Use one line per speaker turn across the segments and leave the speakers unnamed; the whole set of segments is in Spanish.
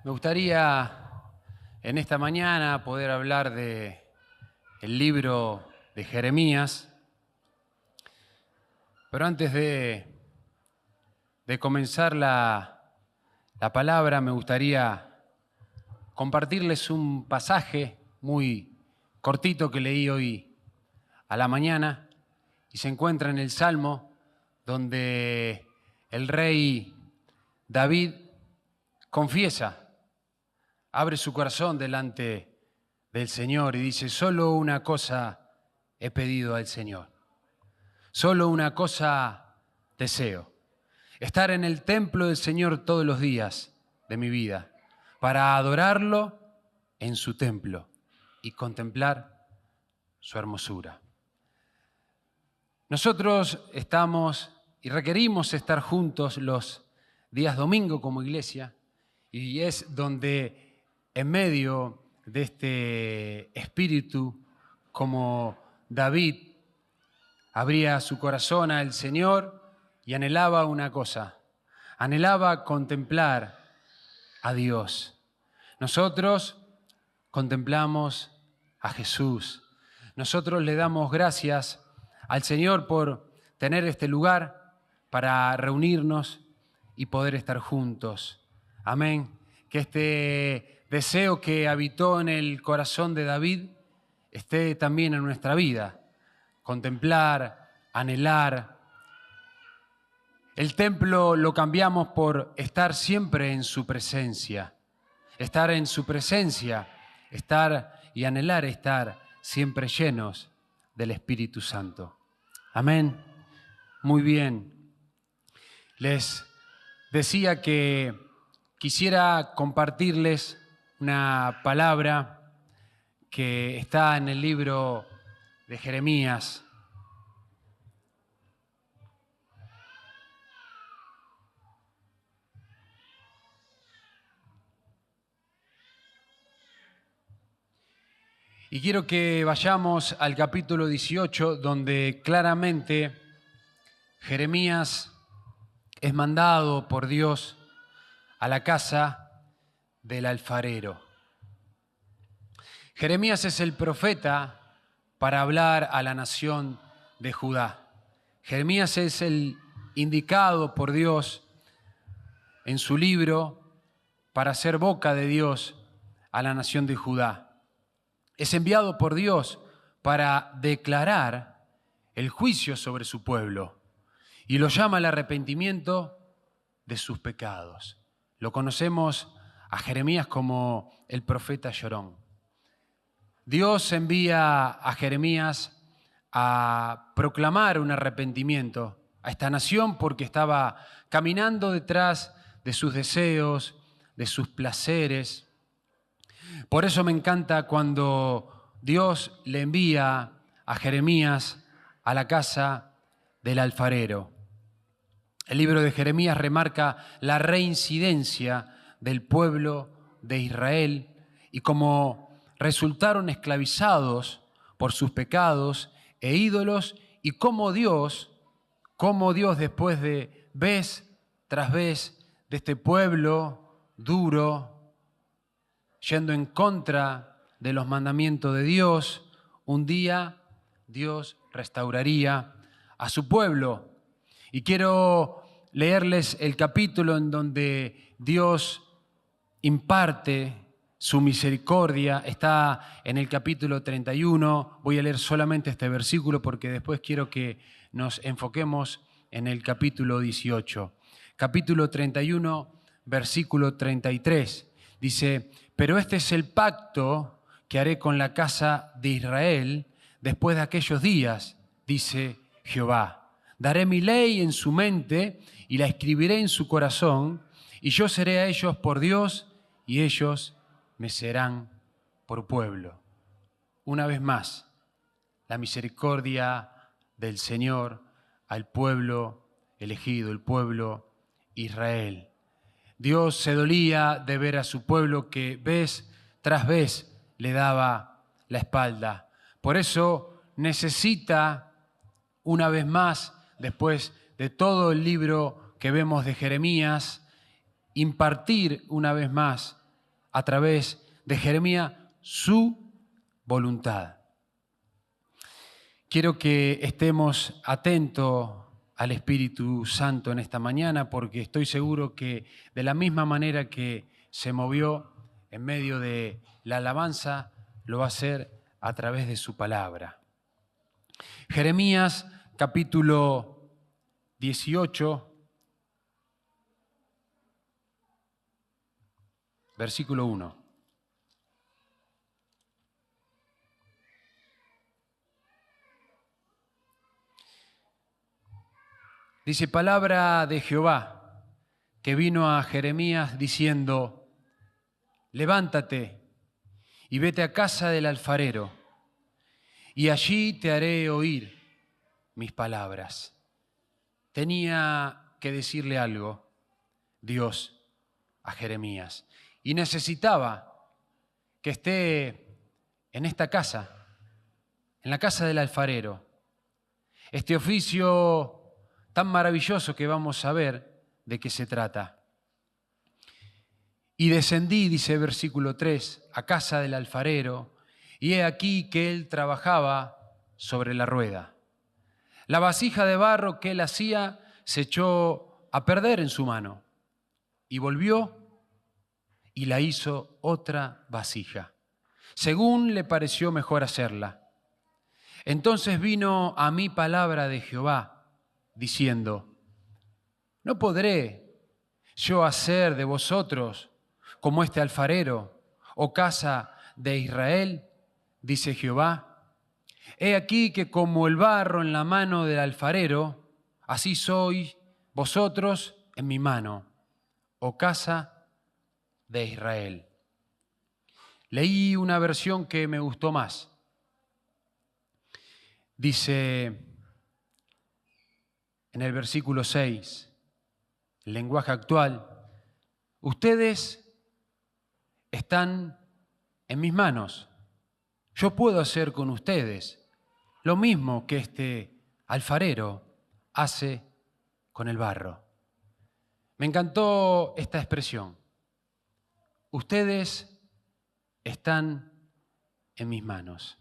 Me gustaría en esta mañana poder hablar del libro de Jeremías, pero antes de comenzar la palabra me gustaría compartirles un pasaje muy cortito que leí hoy a la mañana y se encuentra en el Salmo donde el rey David confiesa, abre su corazón delante del Señor y dice: solo una cosa he pedido al Señor, solo una cosa deseo, estar en el templo del Señor todos los días de mi vida, para adorarlo en su templo y contemplar su hermosura. Nosotros estamos y requerimos estar juntos los días domingo como iglesia, y es donde en medio de este espíritu, como David abría su corazón al Señor y anhelaba una cosa, anhelaba contemplar a Dios. Nosotros contemplamos a Jesús. Nosotros le damos gracias al Señor por tener este lugar para reunirnos y poder estar juntos. Amén. Que este deseo que habitó en el corazón de David esté también en nuestra vida. Contemplar, anhelar. El templo lo cambiamos por estar siempre en su presencia. Estar en su presencia, estar y anhelar estar siempre llenos del Espíritu Santo. Amén. Muy bien. Les decía que quisiera compartirles una palabra que está en el libro de Jeremías. Y quiero que vayamos al capítulo 18, donde claramente Jeremías es mandado por Dios a la casa del alfarero. Jeremías es el profeta para hablar a la nación de Judá. Jeremías es el indicado por Dios en su libro para ser boca de Dios a la nación de Judá. Es enviado por Dios para declarar el juicio sobre su pueblo y lo llama al arrepentimiento de sus pecados. Lo conocemos a Jeremías como el profeta llorón. Dios envía a Jeremías a proclamar un arrepentimiento a esta nación porque estaba caminando detrás de sus deseos, de sus placeres. Por eso me encanta cuando Dios le envía a Jeremías a la casa del alfarero. El libro de Jeremías remarca la reincidencia del pueblo de Israel y cómo resultaron esclavizados por sus pecados e ídolos, y cómo Dios después de vez tras vez de este pueblo duro, yendo en contra de los mandamientos de Dios, un día Dios restauraría a su pueblo. Y quiero leerles el capítulo en donde Dios imparte su misericordia. Está en el capítulo 31. Voy a leer solamente este versículo porque después quiero que nos enfoquemos en el capítulo 18. Capítulo 31, versículo 33. Dice: pero este es el pacto que haré con la casa de Israel después de aquellos días, dice Jehová. Daré mi ley en su mente y la escribiré en su corazón, y yo seré a ellos por Dios y ellos me serán por pueblo. Una vez más, la misericordia del Señor al pueblo elegido, el pueblo Israel. Dios se dolía de ver a su pueblo que vez tras vez le daba la espalda. Por eso necesita, una vez más, después de todo el libro que vemos de Jeremías, impartir una vez más a través de Jeremías su voluntad. Quiero que estemos atentos al Espíritu Santo en esta mañana, porque estoy seguro que de la misma manera que se movió en medio de la alabanza, lo va a hacer a través de su palabra. Jeremías capítulo 18, versículo 1. Dice: palabra de Jehová que vino a Jeremías diciendo: levántate y vete a casa del alfarero, y allí te haré oír mis palabras. Tenía que decirle algo Dios a Jeremías, y necesitaba que esté en esta casa, en la casa del alfarero. Este oficio tan maravilloso que vamos a ver de qué se trata. Y descendí, dice versículo 3, a casa del alfarero, y he aquí que él trabajaba sobre la rueda. La vasija de barro que él hacía se echó a perder en su mano, y volvió y la hizo otra vasija, según le pareció mejor hacerla. Entonces vino a mí palabra de Jehová, diciendo: ¿no podré yo hacer de vosotros como este alfarero, oh casa de Israel? Dice Jehová. He aquí que como el barro en la mano del alfarero, así sois vosotros en mi mano, oh casa de Israel. Leí una versión que me gustó más. Dice en el versículo 6, el lenguaje actual: ustedes están en mis manos. Yo puedo hacer con ustedes lo mismo que este alfarero hace con el barro. Me encantó esta expresión. Ustedes están en mis manos.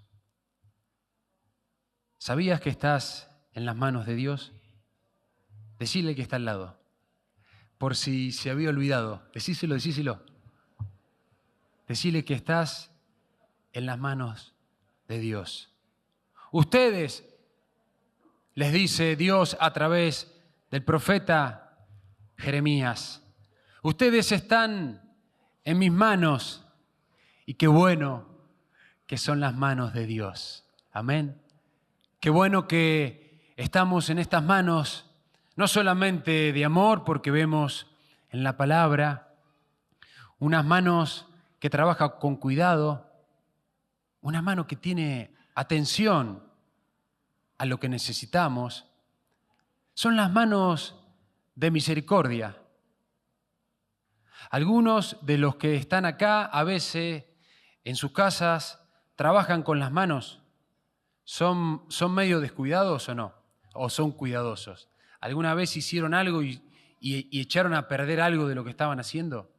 ¿Sabías que estás en las manos de Dios? Decile que está al lado. Por si se había olvidado, decíselo. Decile que estás en las manos de Dios. Ustedes, les dice Dios a través del profeta Jeremías, ustedes están en mis manos, y qué bueno que son las manos de Dios. Amén. Qué bueno que estamos en estas manos, no solamente de amor, porque vemos en la palabra unas manos que trabajan con cuidado, una mano que tiene atención a lo que necesitamos. Son las manos de misericordia. Algunos de los que están acá a veces en sus casas trabajan con las manos. ¿Son medio descuidados o no? ¿O son cuidadosos? ¿Alguna vez hicieron algo y echaron a perder algo de lo que estaban haciendo?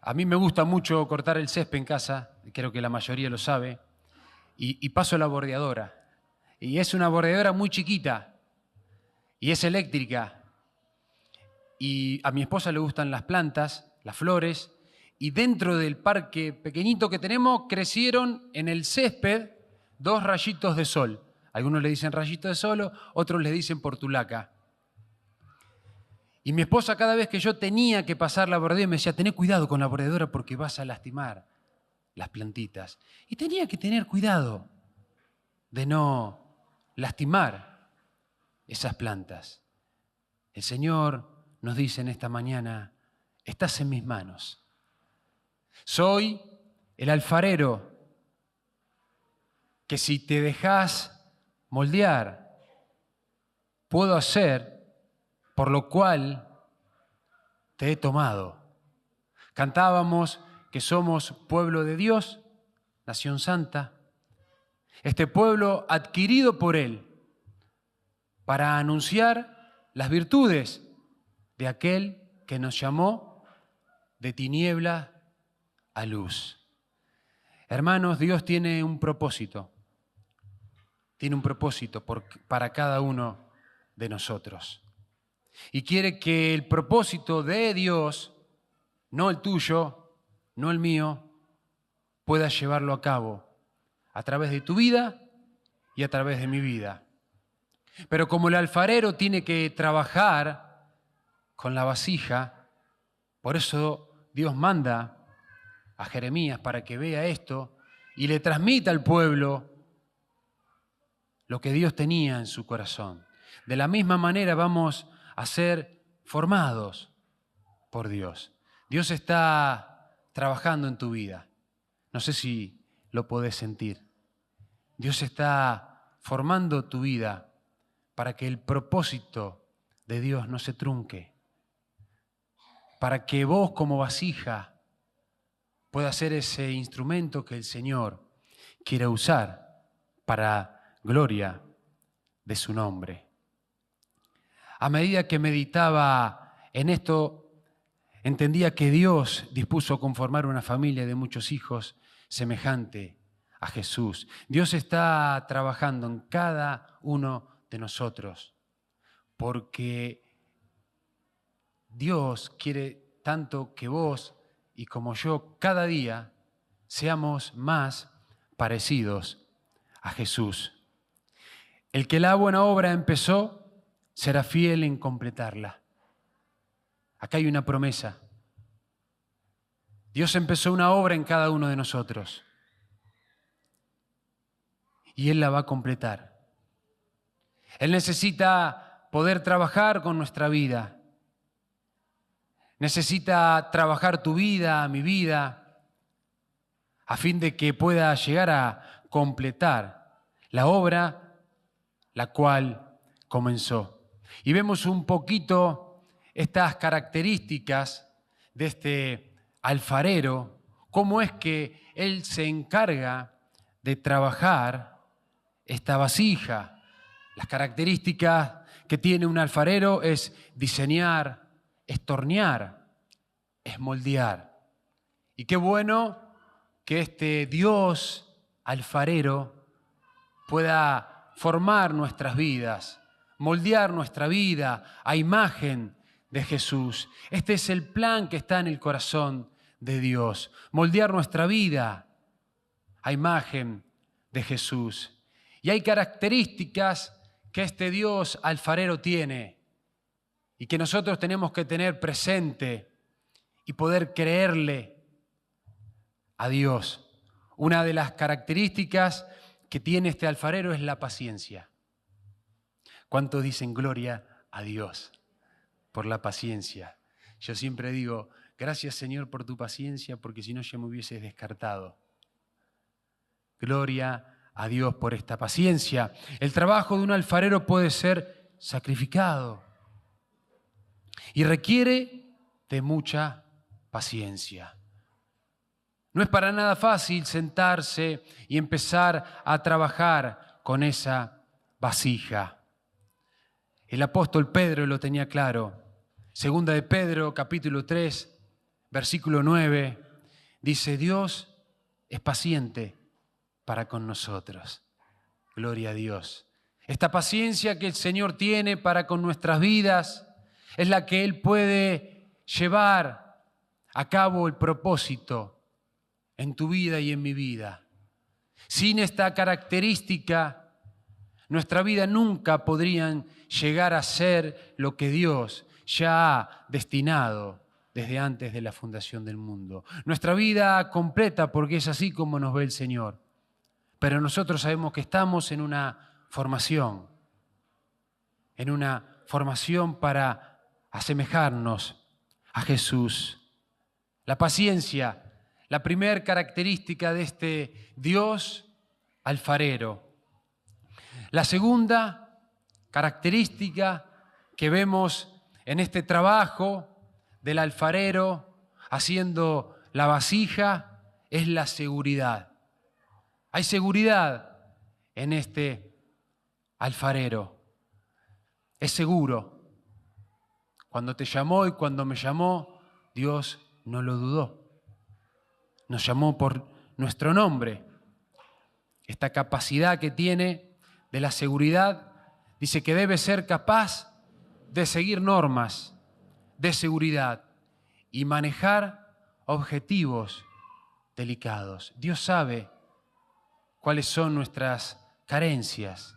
A mí me gusta mucho cortar el césped en casa, creo que la mayoría lo sabe, y paso la bordeadora. Y es una bordeadora muy chiquita, y es eléctrica. Y a mi esposa le gustan las plantas, las flores, y dentro del parque pequeñito que tenemos crecieron en el césped 2 rayitos de sol. Algunos le dicen rayito de sol, otros le dicen portulaca. Y mi esposa, cada vez que yo tenía que pasar la bordeadora, me decía: tené cuidado con la bordeadora porque vas a lastimar las plantitas. Y tenía que tener cuidado de no lastimar esas plantas. El Señor nos dice en esta mañana: estás en mis manos. Soy el alfarero que, si te dejas moldear, puedo hacer, por lo cual te he tomado. Cantábamos que somos pueblo de Dios, nación santa, este pueblo adquirido por Él para anunciar las virtudes de aquel que nos llamó de tiniebla a luz. Hermanos, Dios tiene un propósito. Tiene un propósito para cada uno de nosotros. Y quiere que el propósito de Dios, no el tuyo, no el mío, pueda llevarlo a cabo a través de tu vida y a través de mi vida. Pero como el alfarero tiene que trabajar con la vasija, por eso Dios manda a Jeremías para que vea esto y le transmita al pueblo lo que Dios tenía en su corazón. De la misma manera vamos a ser formados por Dios. Dios está trabajando en tu vida. No sé si lo podés sentir. Dios está formando tu vida para que el propósito de Dios no se trunque. Para que vos como vasija puedas ser ese instrumento que el Señor quiere usar para gloria de su nombre. A medida que meditaba en esto, entendía que Dios dispuso conformar una familia de muchos hijos semejante a Jesús. Dios está trabajando en cada uno de nosotros porque Dios quiere tanto que vos y como yo cada día seamos más parecidos a Jesús. El que la buena obra empezó será fiel en completarla. Acá hay una promesa. Dios empezó una obra en cada uno de nosotros y Él la va a completar. Él necesita poder trabajar con nuestra vida. Necesita trabajar tu vida, mi vida, a fin de que pueda llegar a completar la obra la cual comenzó. Y vemos un poquito estas características de este alfarero, cómo es que él se encarga de trabajar esta vasija. Las características que tiene un alfarero es diseñar, es tornear, es moldear. Y qué bueno que este Dios alfarero pueda formar nuestras vidas, moldear nuestra vida a imagen de Jesús. Este es el plan que está en el corazón de Dios, moldear nuestra vida a imagen de Jesús. Y hay características que este Dios alfarero tiene y que nosotros tenemos que tener presente y poder creerle a Dios. Una de las características que tiene este alfarero es la paciencia. ¿Cuántos dicen gloria a Dios por la paciencia? Yo siempre digo, gracias Señor por tu paciencia, porque si no ya me hubieses descartado. Gloria a Dios por esta paciencia. El trabajo de un alfarero puede ser sacrificado y requiere de mucha paciencia. No es para nada fácil sentarse y empezar a trabajar con esa vasija. El apóstol Pedro lo tenía claro. Segunda de Pedro, capítulo 3, versículo 9, dice, Dios es paciente para con nosotros. Gloria a Dios. Esta paciencia que el Señor tiene para con nuestras vidas es la que Él puede llevar a cabo el propósito en tu vida y en mi vida. Sin esta característica, nuestra vida nunca podría llegar a ser lo que Dios ya ha destinado desde antes de la fundación del mundo. Nuestra vida completa porque es así como nos ve el Señor. Pero nosotros sabemos que estamos en una formación para asemejarnos a Jesús. La paciencia, la primera característica de este Dios alfarero. La segunda característica que vemos en este trabajo del alfarero haciendo la vasija es la seguridad. Hay seguridad en este alfarero. Es seguro. Cuando te llamó y cuando me llamó, Dios no lo dudó. Nos llamó por nuestro nombre. Esta capacidad que tiene de la seguridad, dice que debe ser capaz de seguir normas de seguridad y manejar objetivos delicados. Dios sabe cuáles son nuestras carencias.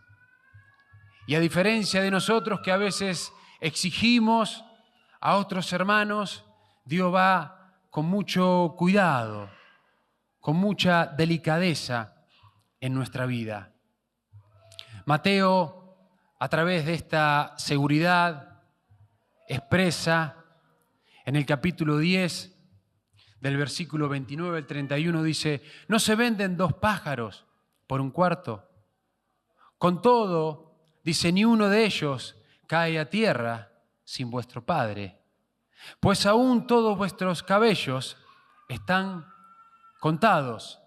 Y a diferencia de nosotros que a veces exigimos a otros hermanos, Dios va con mucho cuidado, con mucha delicadeza en nuestra vida. Mateo, a través de esta seguridad, expresa en el capítulo 10, del versículo 29 al 31, dice: no se venden 2 pájaros por un cuarto. Con todo, dice, ni uno de ellos cae a tierra sin vuestro Padre. Pues aún todos vuestros cabellos están contados.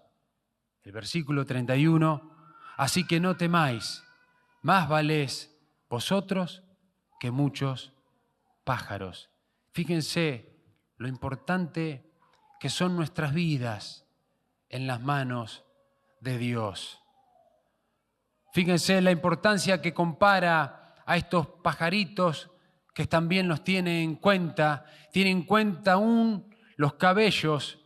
El versículo 31, así que no temáis, más valéis vosotros que muchos pájaros. Fíjense lo importante que son nuestras vidas en las manos de Dios. Fíjense la importancia que compara a estos pajaritos que también los tiene en cuenta aún los cabellos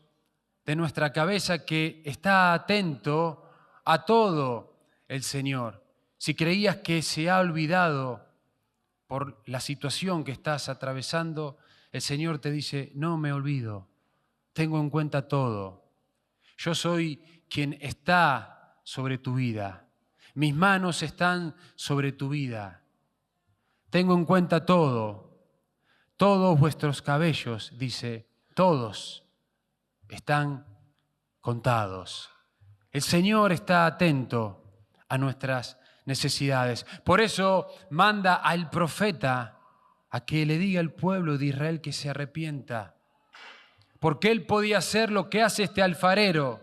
de nuestra cabeza, que está atento a todo el Señor. Si creías que se ha olvidado por la situación que estás atravesando, el Señor te dice: no me olvido, tengo en cuenta todo. Yo soy quien está sobre tu vida. Mis manos están sobre tu vida. Tengo en cuenta todo. Todos vuestros cabellos, dice, todos están contados. El Señor está atento a nuestras necesidades. Por eso manda al profeta a que le diga al pueblo de Israel que se arrepienta. Porque él podía hacer lo que hace este alfarero.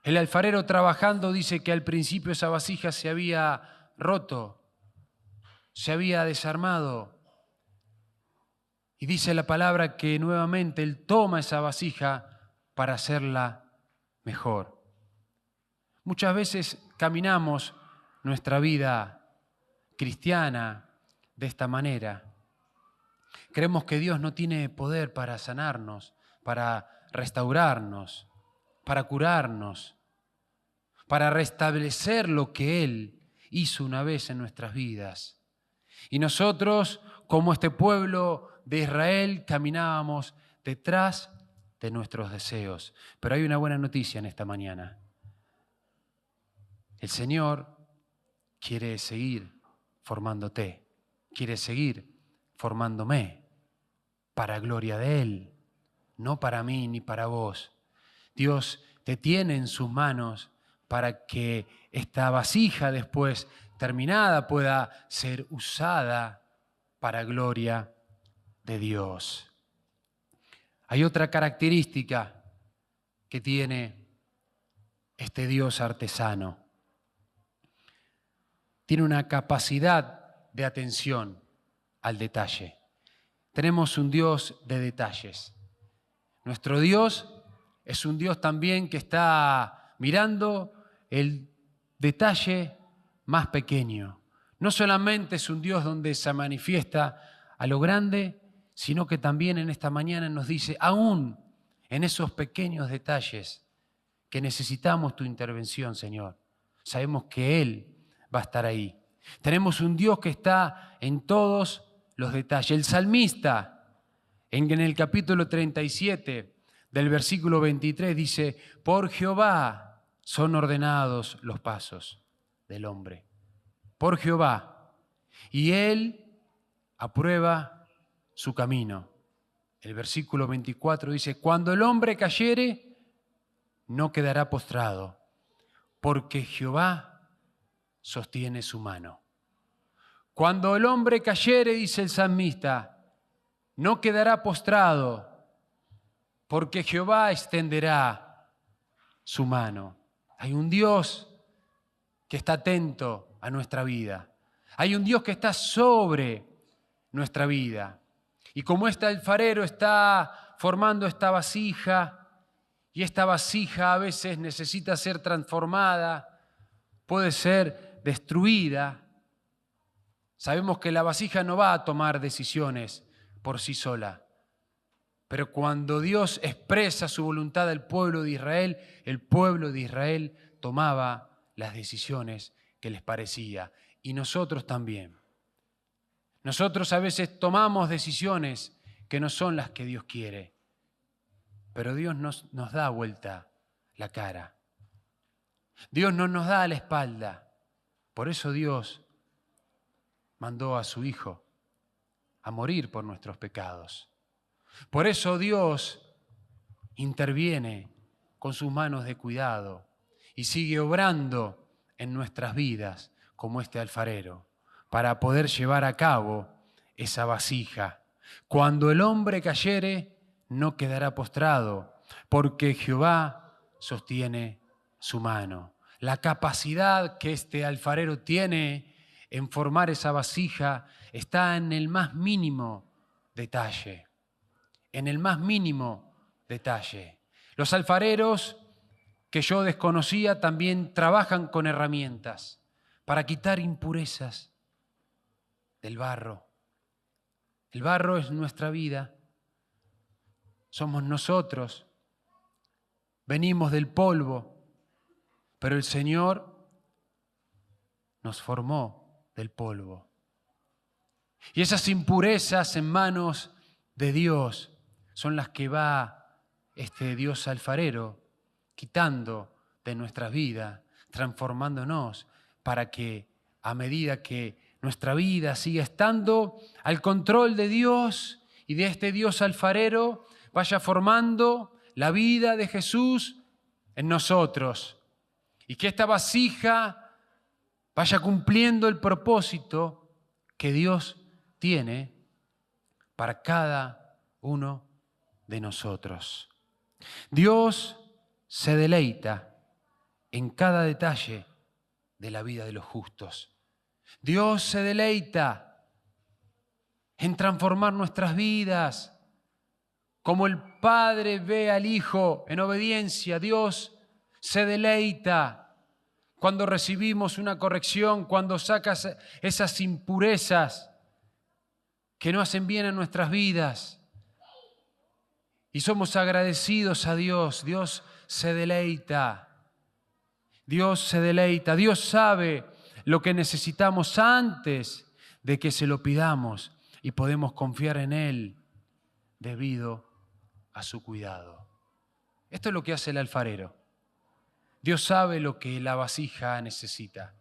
El alfarero trabajando, dice que al principio esa vasija se había roto, se había desarmado. Y dice la palabra que nuevamente él toma esa vasija para hacerla mejor. Muchas veces caminamos nuestra vida cristiana de esta manera. Creemos que Dios no tiene poder para sanarnos, para restaurarnos, para curarnos, para restablecer lo que Él hizo una vez en nuestras vidas. Y nosotros, como este pueblo de Israel, caminábamos detrás de nuestros deseos. Pero hay una buena noticia en esta mañana. El Señor quiere seguir formándote, quiere seguir formándome para gloria de Él, no para mí ni para vos. Dios te tiene en sus manos para que esta vasija después terminada pueda ser usada para gloria de Dios. Hay otra característica que tiene este Dios artesano. Tiene una capacidad de atención al detalle. Tenemos un Dios de detalles. Nuestro Dios es un Dios también que está mirando el detalle más pequeño. No solamente es un Dios donde se manifiesta a lo grande, sino que también en esta mañana nos dice, aún en esos pequeños detalles que necesitamos tu intervención, Señor. Sabemos que Él va a estar ahí. Tenemos un Dios que está en todos los detalles. El salmista, en el capítulo 37 del versículo 23, dice, por Jehová son ordenados los pasos del hombre. Por Jehová. Y Él aprueba su camino. El versículo 24 dice, cuando el hombre cayere, no quedará postrado, porque Jehová sostiene su mano. Cuando el hombre cayere, dice el salmista, no quedará postrado, porque Jehová extenderá su mano. Hay un Dios que está atento a nuestra vida. Hay un Dios que está sobre nuestra vida. Y como este alfarero está formando esta vasija y esta vasija a veces necesita ser transformada, puede ser destruida. Sabemos que la vasija no va a tomar decisiones por sí sola, pero cuando Dios expresa su voluntad al pueblo de Israel, el pueblo de Israel tomaba las decisiones que les parecía, y nosotros también. Nosotros a veces tomamos decisiones que no son las que Dios quiere, pero Dios nos da vuelta la cara. Dios no nos da la espalda. Por eso Dios mandó a su Hijo a morir por nuestros pecados. Por eso Dios interviene con sus manos de cuidado y sigue obrando en nuestras vidas como este alfarero para poder llevar a cabo esa vasija. Cuando el hombre cayere, no quedará postrado, porque Jehová sostiene su mano. La capacidad que este alfarero tiene en formar esa vasija está en el más mínimo detalle. En el más mínimo detalle. Los alfareros que yo desconocía también trabajan con herramientas para quitar impurezas del barro. El barro es nuestra vida. Somos nosotros. Venimos del polvo, pero el Señor nos formó del polvo. Y esas impurezas en manos de Dios son las que va este Dios alfarero quitando de nuestras vidas, transformándonos para que a medida que nuestra vida siga estando al control de Dios y de este Dios alfarero, vaya formando la vida de Jesús en nosotros. Y que esta vasija vaya cumpliendo el propósito que Dios tiene para cada uno de nosotros. Dios se deleita en cada detalle de la vida de los justos. Dios se deleita en transformar nuestras vidas. Como el Padre ve al Hijo en obediencia, Dios se deleita cuando recibimos una corrección, cuando sacas esas impurezas que no hacen bien a nuestras vidas. Y somos agradecidos a Dios. Dios se deleita. Dios se deleita. Dios sabe lo que necesitamos antes de que se lo pidamos y podemos confiar en Él debido a su cuidado. Esto es lo que hace el alfarero. Dios sabe lo que la vasija necesita.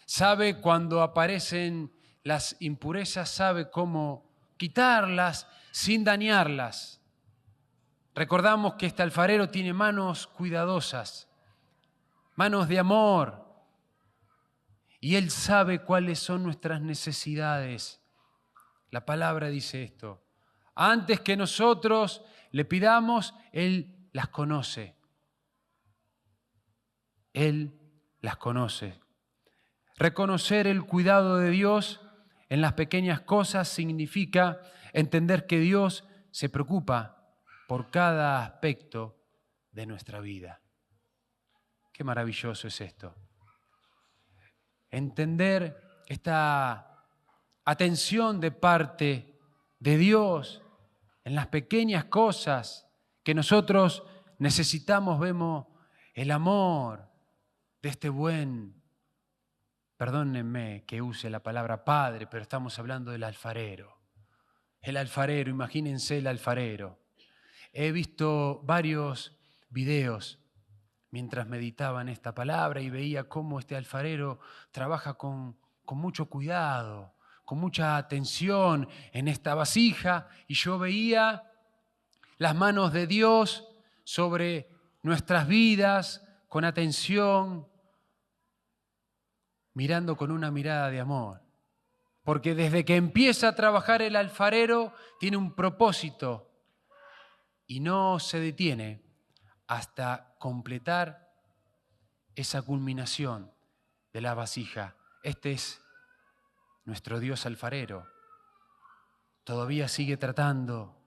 Sabe cuando aparecen las impurezas, sabe cómo quitarlas sin dañarlas. Recordamos que este alfarero tiene manos cuidadosas, manos de amor, y Él sabe cuáles son nuestras necesidades. La palabra dice esto. Antes que nosotros le pidamos, Él las conoce. Él las conoce. Reconocer el cuidado de Dios en las pequeñas cosas significa entender que Dios se preocupa por cada aspecto de nuestra vida. Qué maravilloso es esto. Entender esta atención de parte de Dios en las pequeñas cosas que nosotros necesitamos. Vemos el amor de este buen, perdónenme que use la palabra padre, pero estamos hablando del alfarero. El alfarero, imagínense el alfarero. He visto varios videos mientras meditaba en esta palabra y veía cómo este alfarero trabaja con mucho cuidado, con mucha atención en esta vasija, y yo veía las manos de Dios sobre nuestras vidas con atención, mirando con una mirada de amor. Porque desde que empieza a trabajar el alfarero tiene un propósito y no se detiene hasta completar esa culminación de la vasija. Este es nuestro Dios alfarero. Todavía sigue tratando,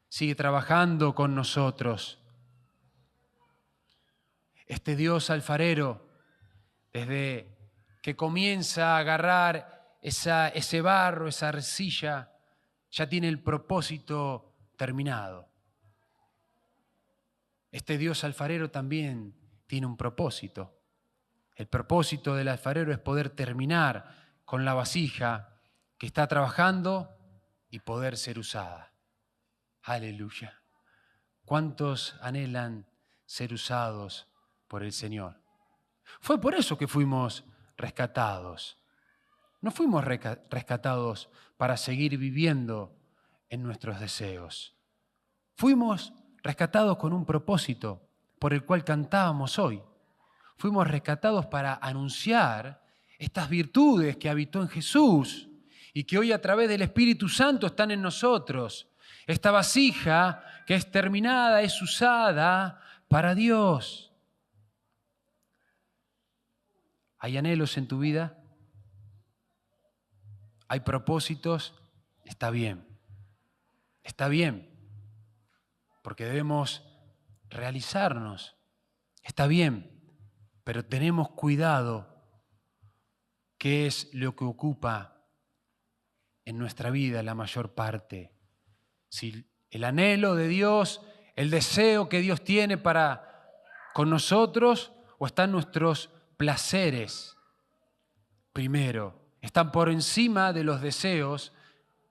sigue trabajando con nosotros. Este Dios alfarero, desde que comienza a agarrar ese barro, esa arcilla, ya tiene el propósito terminado. Este Dios alfarero también tiene un propósito. El propósito del alfarero es poder terminar con la vasija que está trabajando y poder ser usada. Aleluya. ¿Cuántos anhelan ser usados por el Señor? Fue por eso que fuimos rescatados. No fuimos rescatados para seguir viviendo en nuestros deseos. Fuimos rescatados con un propósito por el cual cantábamos hoy. Fuimos rescatados para anunciar estas virtudes que habitó en Jesús y que hoy a través del Espíritu Santo están en nosotros. Esta vasija que es terminada, es usada para Dios. ¿Hay anhelos en tu vida? ¿Hay propósitos? Está bien. Está bien. Porque debemos realizarnos. Está bien. Pero tenemos cuidado qué es lo que ocupa en nuestra vida la mayor parte. Si el anhelo de Dios, el deseo que Dios tiene para con nosotros, o están nuestros placeres primero, están por encima de los deseos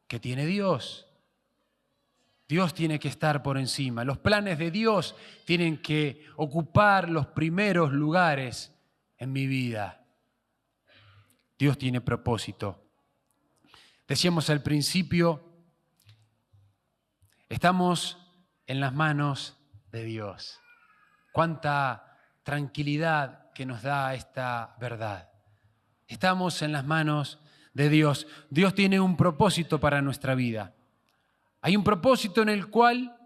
que tiene Dios. Dios tiene que estar por encima. Los planes de Dios tienen que ocupar los primeros lugares en mi vida. Dios tiene propósito. Decíamos al principio, estamos en las manos de Dios. Cuánta tranquilidad que nos da esta verdad. Estamos en las manos de Dios. Dios tiene un propósito para nuestra vida. Hay un propósito en el cual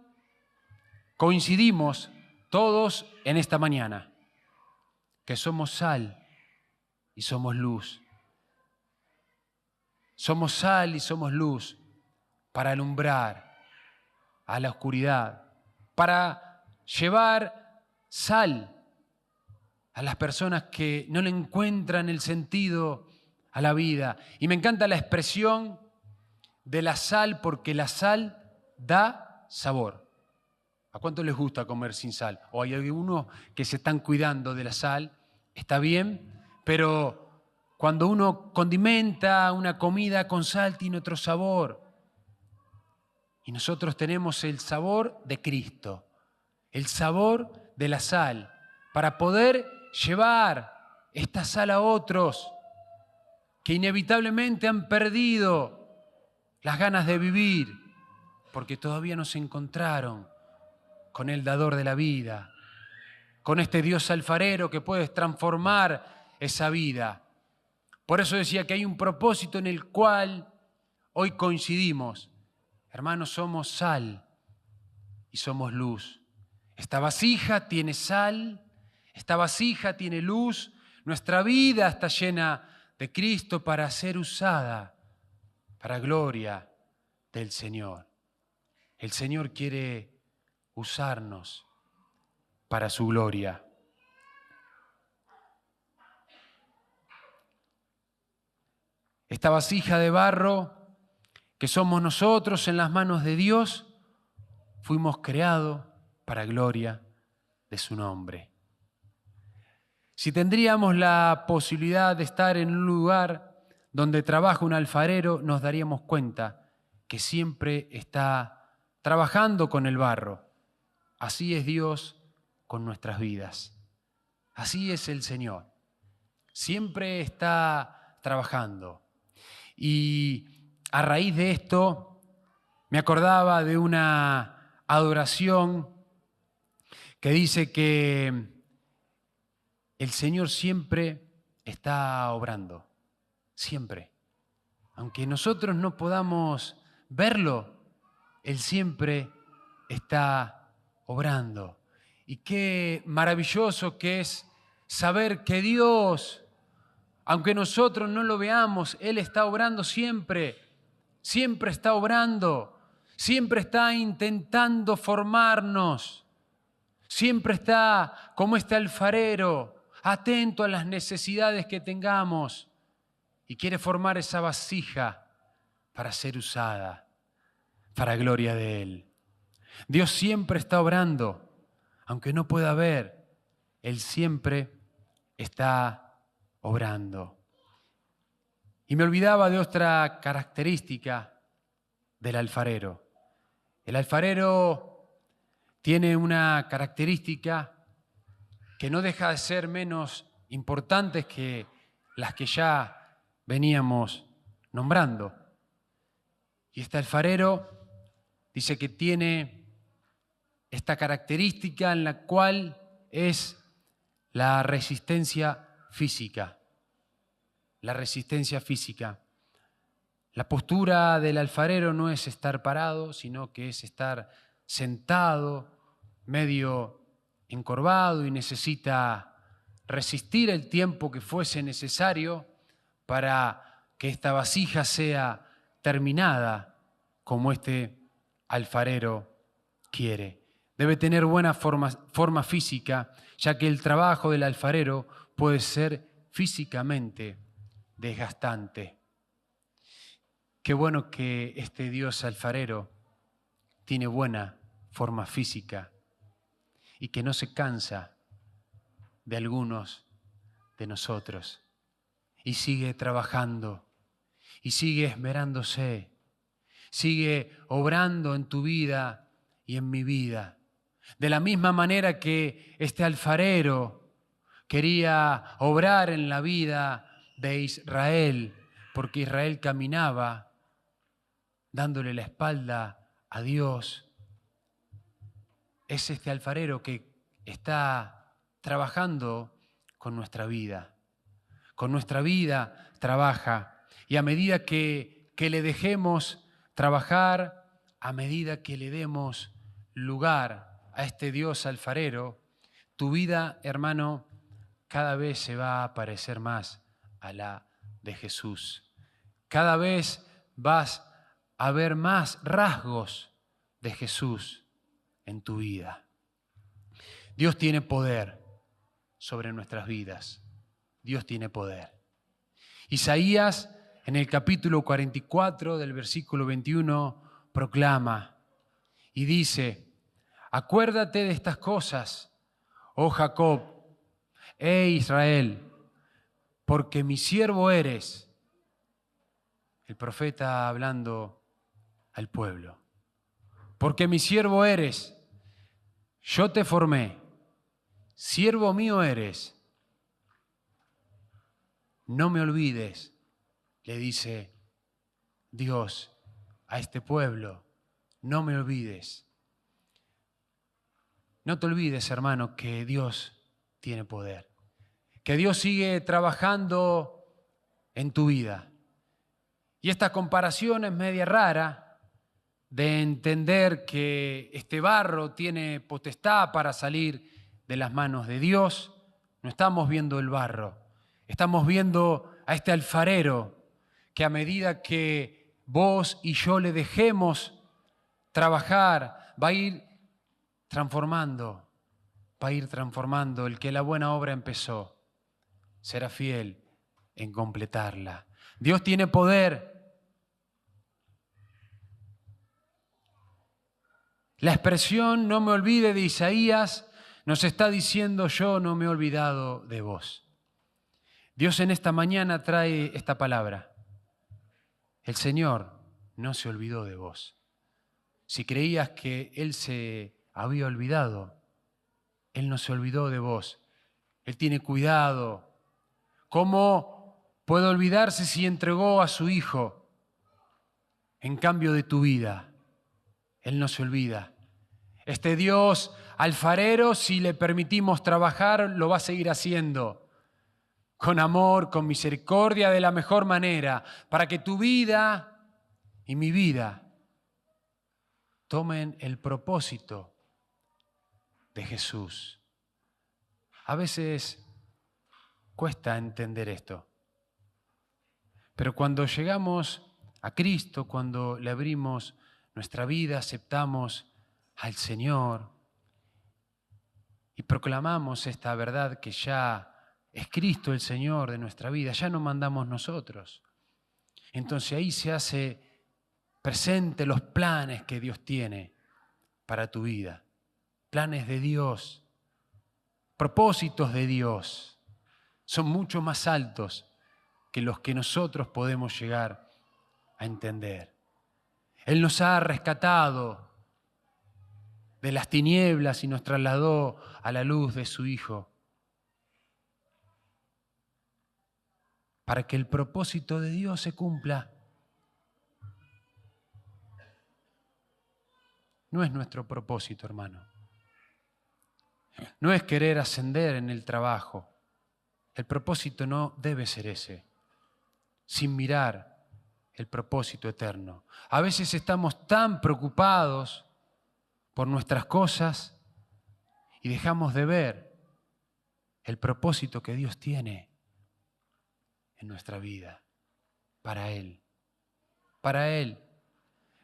coincidimos todos en esta mañana, que somos sal y somos luz. Somos sal y somos luz para alumbrar a la oscuridad, para llevar sal a las personas que no le encuentran el sentido a la vida. Y me encanta la expresión de la sal, porque la sal da sabor. ¿A cuánto les gusta comer sin sal? O hay algunos que se están cuidando de la sal, está bien, pero cuando uno condimenta una comida con sal tiene otro sabor. Y nosotros tenemos el sabor de Cristo, el sabor de la sal, para poder llevar esta sal a otros que inevitablemente han perdido las ganas de vivir, porque todavía no se encontraron con el dador de la vida, con este Dios alfarero que puede transformar esa vida. Por eso decía que hay un propósito en el cual hoy coincidimos. Hermanos, somos sal y somos luz. Esta vasija tiene sal, esta vasija tiene luz, nuestra vida está llena de Cristo para ser usada para gloria del Señor. El Señor quiere usarnos para su gloria. Esta vasija de barro que somos nosotros en las manos de Dios, fuimos creados para gloria de su nombre. Si tendríamos la posibilidad de estar en un lugar donde trabaja un alfarero, nos daríamos cuenta que siempre está trabajando con el barro. Así es Dios con nuestras vidas. Así es el Señor. Siempre está trabajando. Y a raíz de esto, me acordaba de una adoración que dice que el Señor siempre está obrando. Siempre. Aunque nosotros no podamos verlo, Él siempre está obrando. Y qué maravilloso que es saber que Dios, aunque nosotros no lo veamos, Él está obrando siempre. Siempre está obrando. siempre está intentando formarnos, siempre está como este alfarero, atento a las necesidades que tengamos y quiere formar esa vasija para ser usada para gloria de Él. Dios siempre está obrando, aunque no pueda ver, Él siempre está obrando. Y me olvidaba de otra característica del alfarero. El alfarero tiene una característica que no deja de ser menos importante que las que ya veníamos nombrando. Y este alfarero dice que tiene esta característica en la cual es la resistencia física. La resistencia física. La postura del alfarero no es estar parado, sino que es estar sentado, medio encorvado, y necesita resistir el tiempo que fuese necesario para que esta vasija sea terminada como este alfarero quiere. Debe tener buena forma física, ya que el trabajo del alfarero puede ser físicamente desgastante. Qué bueno que este Dios alfarero tiene buena forma física y que no se cansa de algunos de nosotros y sigue trabajando y sigue esmerándose, sigue obrando en tu vida y en mi vida. De la misma manera que este alfarero quería obrar en la vida de Israel, porque Israel caminaba dándole la espalda a Dios. Es este alfarero que está trabajando con nuestra vida. Con nuestra vida trabaja. Y a medida que le dejemos trabajar, a medida que le demos lugar a este Dios alfarero, tu vida, hermano, cada vez se va a parecer más a la de Jesús. Cada vez vas a ver más rasgos de Jesús en tu vida. Dios tiene poder sobre nuestras vidas. Dios tiene poder. Isaías, en el capítulo 44 del versículo 21, proclama y dice: acuérdate de estas cosas, oh Jacob, Israel, porque mi siervo eres. El profeta hablando al pueblo. Porque mi siervo eres, yo te formé, siervo mío eres. No me olvides, le dice Dios a este pueblo, no me olvides. No te olvides, hermano, que Dios tiene poder, que Dios sigue trabajando en tu vida. Y esta comparación es media rara de entender que este barro tiene potestad para salir de las manos de Dios. No estamos viendo el barro, estamos viendo a este alfarero que a medida que vos y yo le dejemos trabajar, va a ir transformando. El que la buena obra empezó será fiel en completarla. Dios tiene poder. La expresión "no me olvide" de Isaías nos está diciendo: yo no me he olvidado de vos. Dios en esta mañana trae esta palabra. El Señor no se olvidó de vos. Si creías que Él se había olvidado, Él no se olvidó de vos. Él tiene cuidado. ¿Cómo puede olvidarse si entregó a su Hijo en cambio de tu vida? Él no se olvida. Este Dios alfarero, si le permitimos trabajar, lo va a seguir haciendo con amor, con misericordia, de la mejor manera, para que tu vida y mi vida tomen el propósito de Jesús. A veces cuesta entender esto, pero cuando llegamos a Cristo, cuando le abrimos nuestra vida aceptamos al Señor y proclamamos esta verdad que ya es Cristo el Señor de nuestra vida, ya no mandamos nosotros. Entonces ahí se hace presente los planes que Dios tiene para tu vida. Planes de Dios, propósitos de Dios, son mucho más altos que los que nosotros podemos llegar a entender. Él nos ha rescatado de las tinieblas y nos trasladó a la luz de su Hijo, para que el propósito de Dios se cumpla. No es nuestro propósito, hermano. No es querer ascender en el trabajo. El propósito no debe ser ese, sin mirar el propósito eterno. A veces estamos tan preocupados por nuestras cosas y dejamos de ver el propósito que Dios tiene en nuestra vida, para Él. Para Él.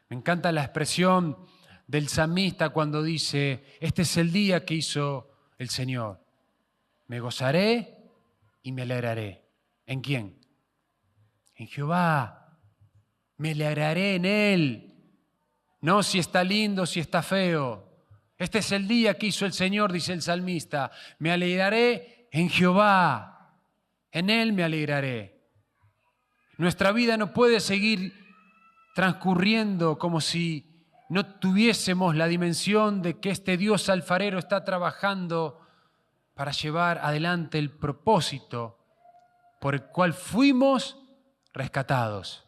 Me encanta la expresión del salmista cuando dice, este es el día que hizo el Señor. Me gozaré y me alegraré. ¿En quién? En Jehová. Me alegraré en Él. No si está lindo, si está feo. Este es el día que hizo el Señor, dice el salmista. Me alegraré en Jehová. En Él me alegraré. Nuestra vida no puede seguir transcurriendo como si no tuviésemos la dimensión de que este Dios alfarero está trabajando para llevar adelante el propósito por el cual fuimos rescatados.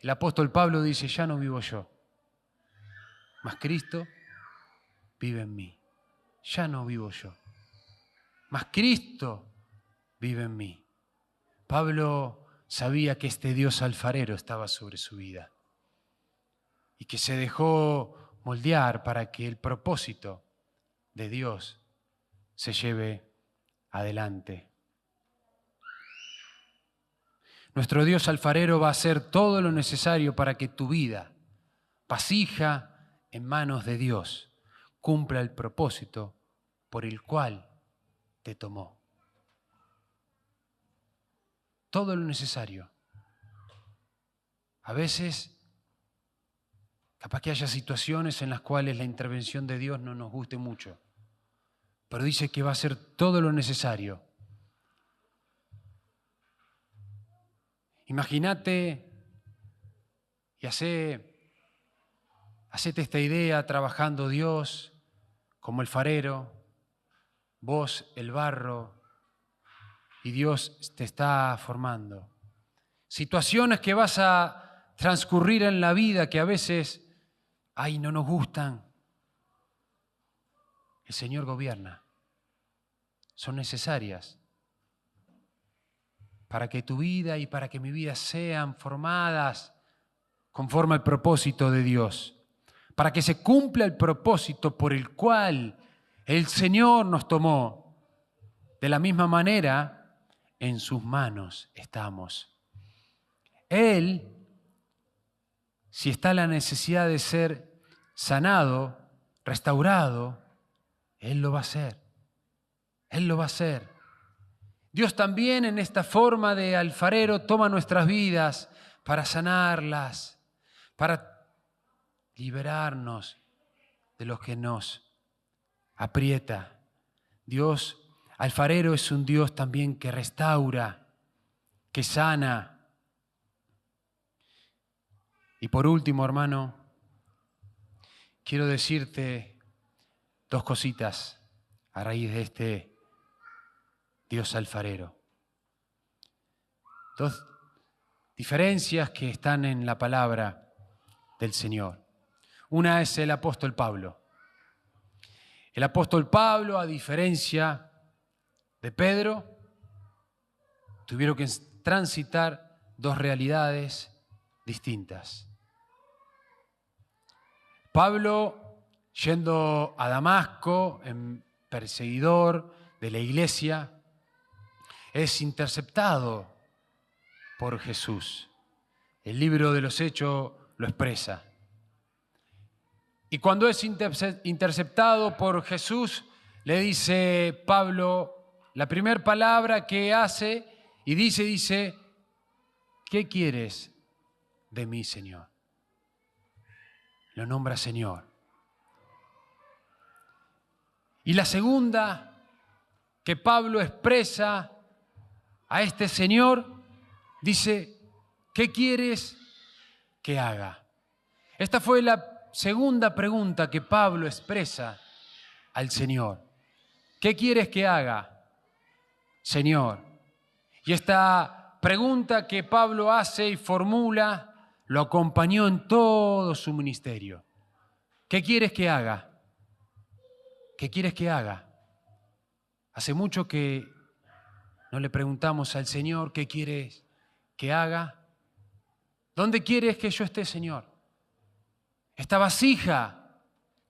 El apóstol Pablo dice, ya no vivo yo, mas Cristo vive en mí. Ya no vivo yo, mas Cristo vive en mí. Pablo sabía que este Dios alfarero estaba sobre su vida y que se dejó moldear para que el propósito de Dios se lleve adelante. Nuestro Dios alfarero va a hacer todo lo necesario para que tu vida, vasija en manos de Dios, cumpla el propósito por el cual te tomó. Todo lo necesario. A veces, capaz que haya situaciones en las cuales la intervención de Dios no nos guste mucho, pero dice que va a hacer todo lo necesario. Imagínate y hacete esta idea trabajando Dios como el farero, vos el barro, y Dios te está formando. Situaciones que vas a transcurrir en la vida que a veces, no nos gustan. El Señor gobierna. Son necesarias para que tu vida y para que mi vida sean formadas conforme al propósito de Dios. Para que se cumpla el propósito por el cual el Señor nos tomó. De la misma manera, en sus manos estamos. Él, si está la necesidad de ser sanado, restaurado, Él lo va a hacer. Él lo va a hacer. Dios también en esta forma de alfarero toma nuestras vidas para sanarlas, para liberarnos de lo que nos aprieta. Dios alfarero es un Dios también que restaura, que sana. Y por último, hermano, quiero decirte dos cositas a raíz de este Dios alfarero. Dos diferencias que están en la palabra del Señor. Una es el apóstol Pablo. El apóstol Pablo, a diferencia de Pedro, tuvieron que transitar dos realidades distintas. Pablo, yendo a Damasco, en perseguidor de la iglesia, es interceptado por Jesús. El libro de los Hechos lo expresa. Y cuando es interceptado por Jesús, le dice Pablo, la primera palabra que hace y dice, ¿qué quieres de mí, Señor? Lo nombra Señor. Y la segunda que Pablo expresa a este Señor, dice, ¿qué quieres que haga? Esta fue la segunda pregunta que Pablo expresa al Señor. ¿Qué quieres que haga, Señor? Y esta pregunta que Pablo hace y formula lo acompañó en todo su ministerio. ¿Qué quieres que haga? ¿Qué quieres que haga? Hace mucho que no le preguntamos al Señor qué quieres que haga. ¿Dónde quieres que yo esté, Señor? Esta vasija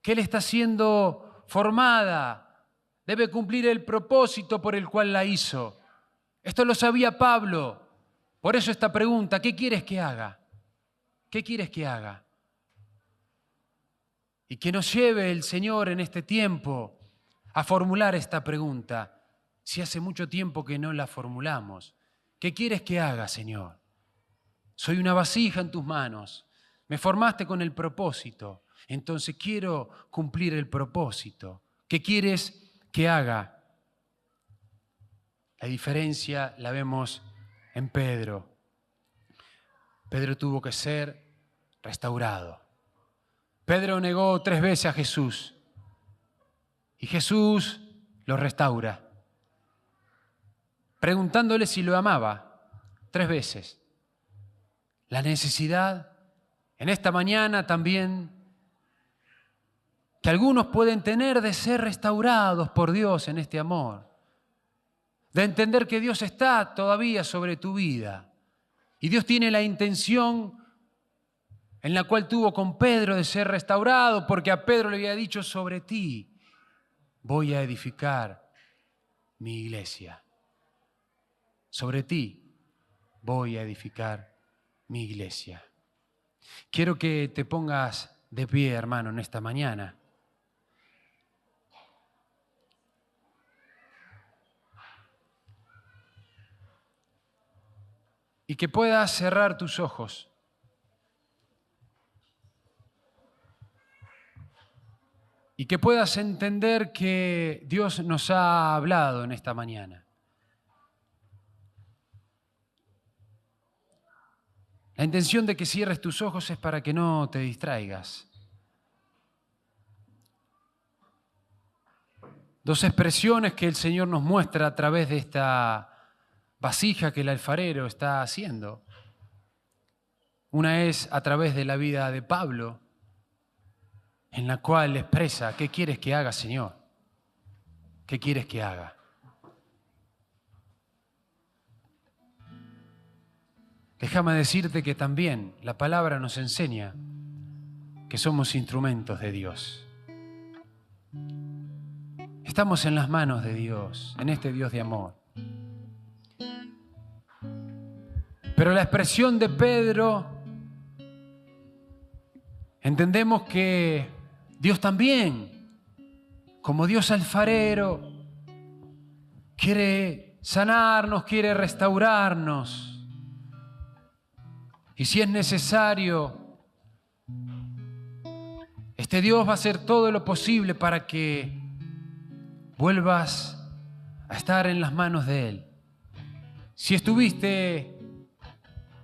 que Él está siendo formada debe cumplir el propósito por el cual la hizo. Esto lo sabía Pablo. Por eso esta pregunta, ¿qué quieres que haga? ¿Qué quieres que haga? Y que nos lleve el Señor en este tiempo a formular esta pregunta. Si hace mucho tiempo que no la formulamos. ¿Qué quieres que haga, Señor? Soy una vasija en tus manos. Me formaste con el propósito. Entonces quiero cumplir el propósito. ¿Qué quieres que haga? La diferencia la vemos en Pedro. Pedro tuvo que ser restaurado. Pedro negó 3 veces a Jesús y Jesús lo restaura, preguntándole si lo amaba 3 veces. La necesidad en esta mañana también que algunos pueden tener de ser restaurados por Dios en este amor, de entender que Dios está todavía sobre tu vida y Dios tiene la intención en la cual tuvo con Pedro de ser restaurado, porque a Pedro le había dicho, sobre ti voy a edificar mi iglesia. Sobre ti voy a edificar mi iglesia. Quiero que te pongas de pie, hermano, en esta mañana. Y que puedas cerrar tus ojos. Y que puedas entender que Dios nos ha hablado en esta mañana. La intención de que cierres tus ojos es para que no te distraigas. 2 expresiones que el Señor nos muestra a través de esta vasija que el alfarero está haciendo. Una es a través de la vida de Pablo, en la cual expresa, ¿qué quieres que haga, Señor? ¿Qué quieres que haga? Déjame decirte que también la palabra nos enseña que somos instrumentos de Dios. Estamos en las manos de Dios, en este Dios de amor. Pero la expresión de Pedro, entendemos que Dios también, como Dios alfarero, quiere sanarnos, quiere restaurarnos. Y si es necesario, este Dios va a hacer todo lo posible para que vuelvas a estar en las manos de Él. Si estuviste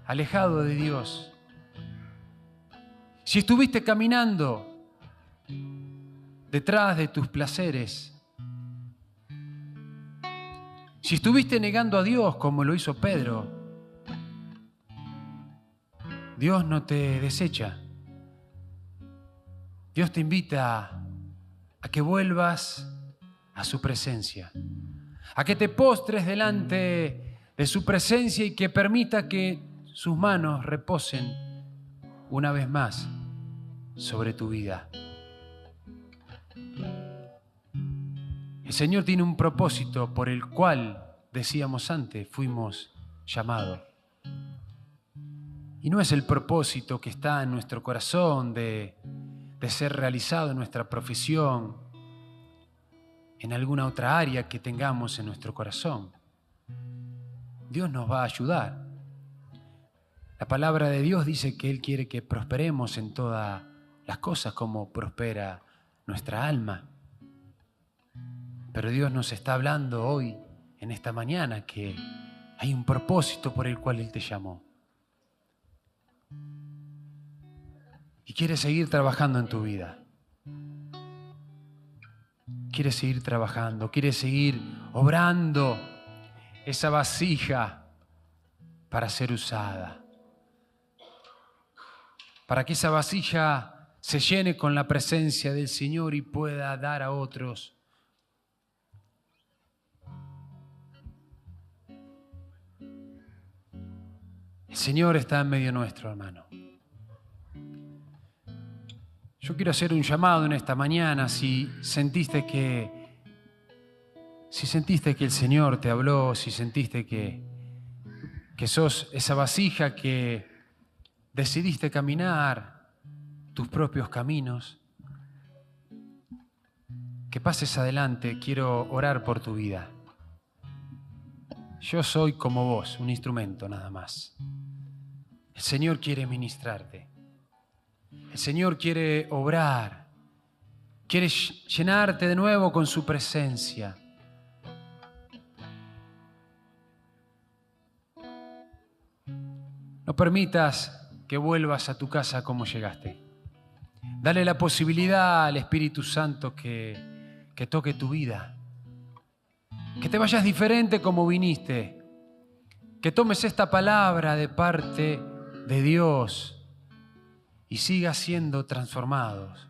alejado de Dios, si estuviste caminando detrás de tus placeres, si estuviste negando a Dios como lo hizo Pedro, Dios no te desecha. Dios te invita a que vuelvas a su presencia, a que te postres delante de su presencia y que permita que sus manos reposen una vez más sobre tu vida. El Señor tiene un propósito por el cual, decíamos antes, fuimos llamados. Y no es el propósito que está en nuestro corazón de de ser realizado en nuestra profesión, en alguna otra área que tengamos en nuestro corazón. Dios nos va a ayudar. La palabra de Dios dice que Él quiere que prosperemos en todas las cosas como prospera nuestra alma. Pero Dios nos está hablando hoy, en esta mañana, que hay un propósito por el cual Él te llamó. Y quiere seguir trabajando en tu vida. Quiere seguir trabajando, quiere seguir obrando esa vasija para ser usada. Para que esa vasija se llene con la presencia del Señor y pueda dar a otros. El Señor está en medio nuestro, hermano. Yo quiero hacer un llamado en esta mañana. Si sentiste que el Señor te habló, si sentiste que sos esa vasija que decidiste caminar tus propios caminos, que pases adelante. Quiero orar por tu vida. Yo soy como vos, un instrumento nada más. El Señor quiere ministrarte. El Señor quiere obrar. Quiere llenarte de nuevo con su presencia. No permitas que vuelvas a tu casa como llegaste. Dale la posibilidad al Espíritu Santo que toque tu vida. Que te vayas diferente como viniste. Que tomes esta palabra de parte de Dios y sigas siendo transformados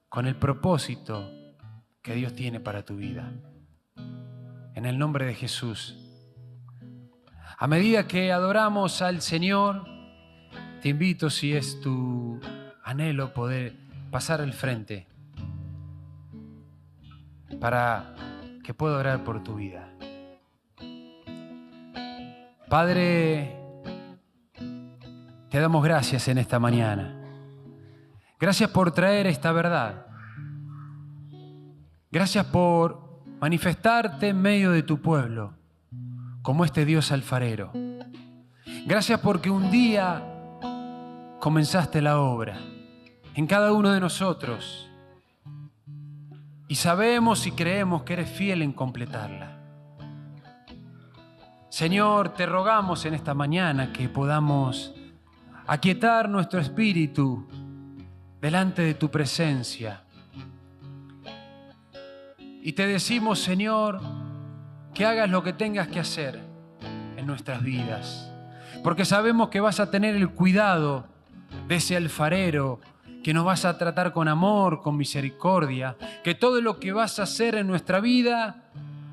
con el propósito que Dios tiene para tu vida. En el nombre de Jesús. A medida que adoramos al Señor, te invito, si es tu anhelo, poder pasar al frente para que pueda orar por tu vida. Padre, te damos gracias en esta mañana. Gracias por traer esta verdad. Gracias por manifestarte en medio de tu pueblo como este Dios alfarero. Gracias porque un día comenzaste la obra en cada uno de nosotros y sabemos y creemos que eres fiel en completarla. Señor, te rogamos en esta mañana que podamos aquietar nuestro espíritu delante de tu presencia. Y te decimos, Señor, que hagas lo que tengas que hacer en nuestras vidas. Porque sabemos que vas a tener el cuidado de ese alfarero, que nos vas a tratar con amor, con misericordia, que todo lo que vas a hacer en nuestra vida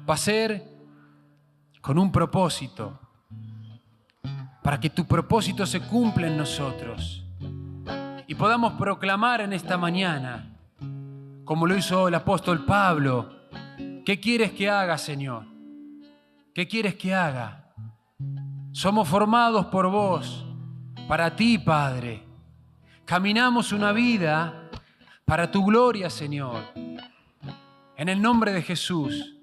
va a ser con un propósito, para que tu propósito se cumpla en nosotros y podamos proclamar en esta mañana, como lo hizo el apóstol Pablo: ¿qué quieres que haga, Señor? ¿Qué quieres que haga? Somos formados por vos, para ti, Padre. Caminamos una vida para tu gloria, Señor. En el nombre de Jesús.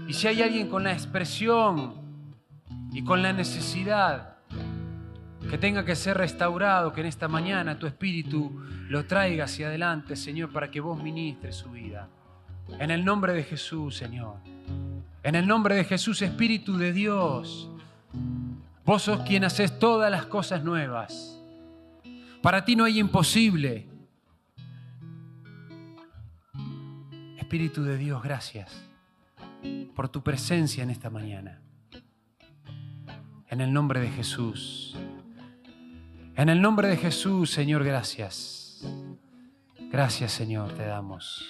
Y si hay alguien con la expresión y con la necesidad que tenga que ser restaurado, que en esta mañana tu Espíritu lo traiga hacia adelante, Señor, para que vos ministres su vida. En el nombre de Jesús, Señor. En el nombre de Jesús, Espíritu de Dios. Vos sos quien haces todas las cosas nuevas. Para ti no hay imposible. Espíritu de Dios, gracias por tu presencia en esta mañana. En el nombre de Jesús. En el nombre de Jesús, Señor, gracias. Gracias, Señor, te damos.